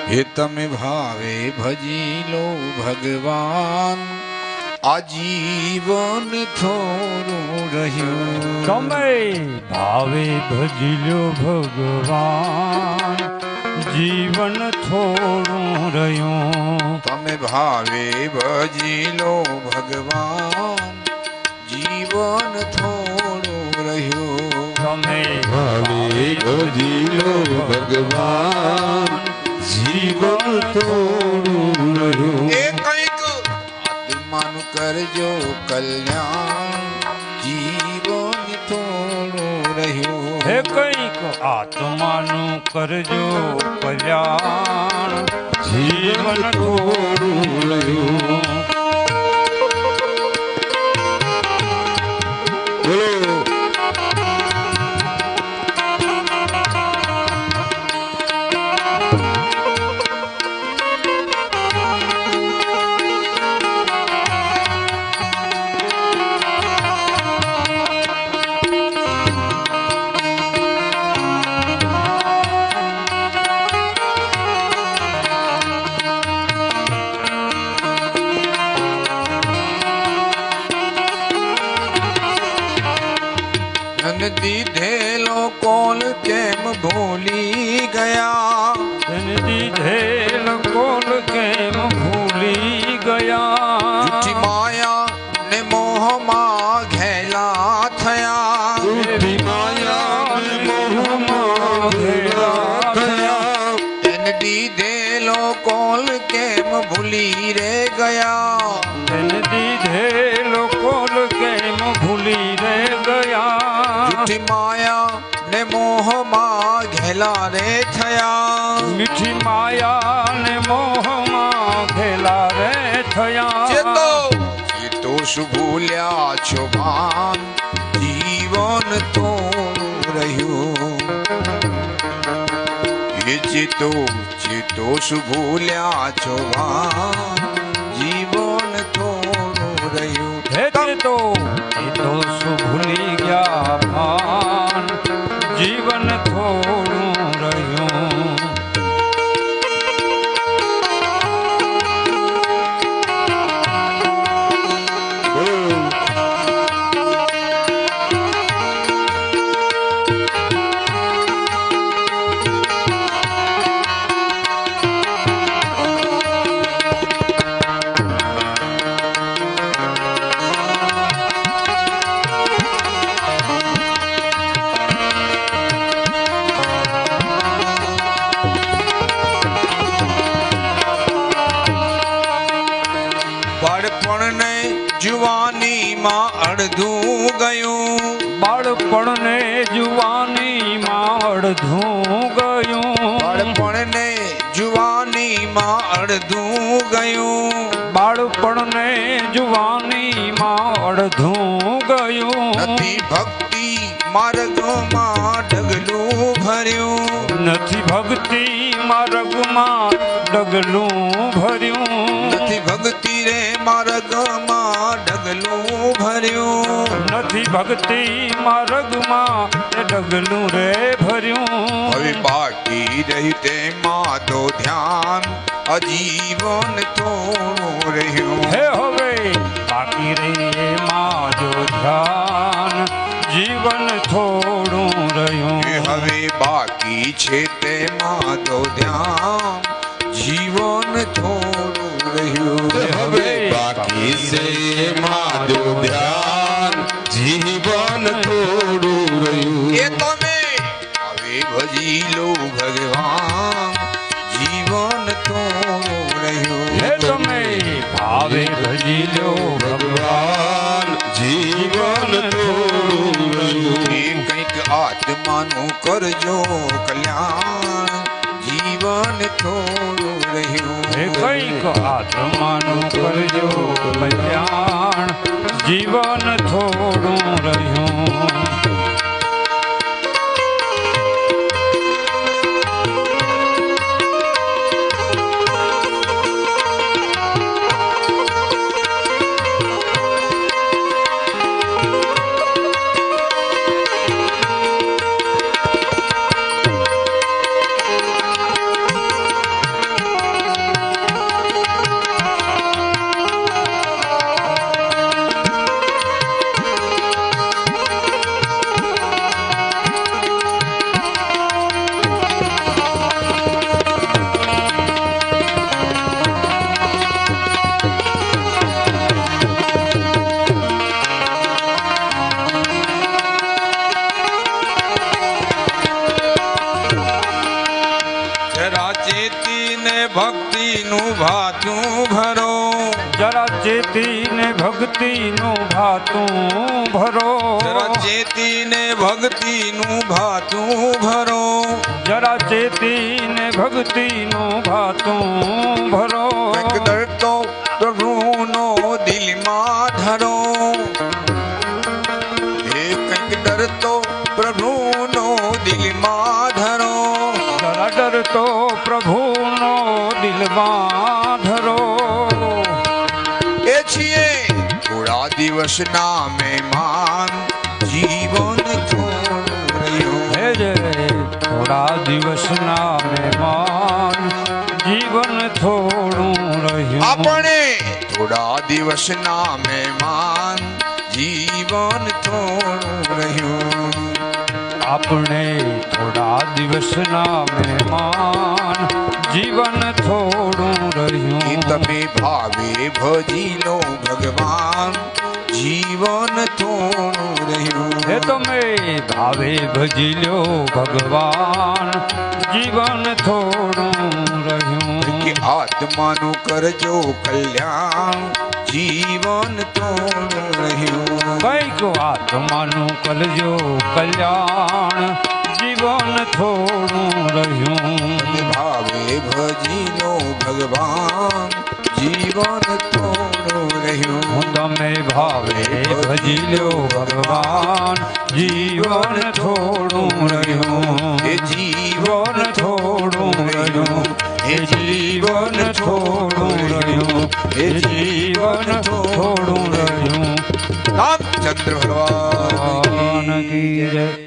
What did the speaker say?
હે તમે ભાવે ભજી લો ભગવાન, આજીવન થોડું રહ્યું. તમે ભાવે ભજી લો ભગવાન, જીવન થોડું રહ્યું. તમે ભાવે ભજી લો ભગવાન, જીવન થોડું રહ્યું. તમે ભાવે ભજી લો ભગવાન, જીવન થોડું રહ્યું. એ કંઈક આત્માનું કરજો કલ્યાણ, જીવન થોડું રહ્યું. હે કંઈક આત્માનું કરજો કલ્યાણ, જીવન થોડું રહ્યું. બોલો દીધેલો કોલ કેમ ભૂલી ગયા, દીધેલ કોલ કેમ ભૂલી ગયા. જૂઠી માયા ને મોહમાં ઘેલા થયા. એવી માયા ને મોહમાં ઘેલા થયા. તેને દીધેલો કોલ કેમ ભૂલી રે ગયા. તેને દીધેલો કોલ કેમ ભૂલી રે ગયા. જૂઠી માયા ને મોહમાં ઘેલા રે થયા. મીઠી માયા ને મોહમાં ઘેલા રે થયા. ચેતો શું ભૂલ્યા છો ભાન, જીવન થોડું રહ્યું. એ ચેતો શું ભૂલ્યા છો ભાન, જીવન થોડું રહ્યું. હે ચેતો શું ભૂલી ગયા ભાન, જીવન થોડું રહ્યું. બાળપણને જુવાનીમાં અડધું ગયું. બાળપણને જુવાનીમાં અડધું ગયું. બાળપણને જુવાનીમાં અડધું ગયું. બાળપણને જુવાનીમાં અડધું ગયું. નથી ભક્તિ માર્ગમાં ડગલું ભર્યું. નથી ભક્તિ માર્ગમાં ડગલું ભર્યું. નથી ભક્તિ રે માર્ગમાં ડગલું ભર્યું. નથી ભક્તિ માર્ગમાં એ ડગલું રે ભર્યું. હવે બાકી રહી તેમાં તો ધ્યાન, આજીવન થોડું રહ્યું. હે હવે બાકી રે માં જો ધ્યાન, જીવન થોડું રહ્યું. એ હવે બાકી છે તેમાં તો ધ્યાન, જીવન થોડું રહ્યું. હવે બાકી છે મારો ધ્યાન, જીવન થોડું રહ્યું. એ તમે હવે ભજી લો ભગવાન, જીવન થોડું રહ્યું. હે તમે ભાવે ભજી લો ભગવાન, જીવન થોડું રહ્યું. એ કંઈક આત્માનું કરજો કલ્યાણ, જીવન થોડું રહ્યું. હે કંઈક આત્માનું કરજો કલ્યાણ, જીવન થોડું રહ્યું. જરા ચેતીને ભક્તિનું ભાતું ભરો જરા ચેતીને ભક્તિનું ભાતું ભરો જરા ચેતીને ભક્તિનું ભાતું ભરો જરા ચેતીને ભક્તિનું ભાતું ભરો કંઈક દર તો પ્રભુનો દિલમાં ધરો એ કંઈક દર તો પ્રભુનો દિલમાં ધરો જરા ડર તો પ્રભુનો દિલમાં ધરો એ છીએ થોડા દિવસના મહેમાન જીવન થોડું રહ્યું હે જે થોડા દિવસના મહેમાન જીવન થોડું રહ્યું આપણે થોડા દિવસના મહેમાન જીવન થોડું રહ્યું આપણે થોડા દિવસના મહેમાન જીવન થોડું એ રહ્યું તમે ભાવે ભજી લો ભગવાન જીવન થોડું રહ્યું હે તમે ભાવે ભજી લ્યો ભગવાન જીવન થોડું રહ્યું કે આત્માનું કરજો કલ્યાણ જીવન થોડું રહ્યું કઈક આત્માનું કરજો કલ્યાણ જીવન થોડું રહ્યું ભાવે ભજી લો ભગવાન જીવન થોડું રહ્યું તમે ભાવે ભજી લ્યો ભગવાન જીવન થોડું રહ્યું એ જીવન થોડું રહ્યું એ જીવન થોડું રહ્યું એ જીવન થોડું રહ્યું રામચંદ્ર ભગવાન ભગવાન કી જય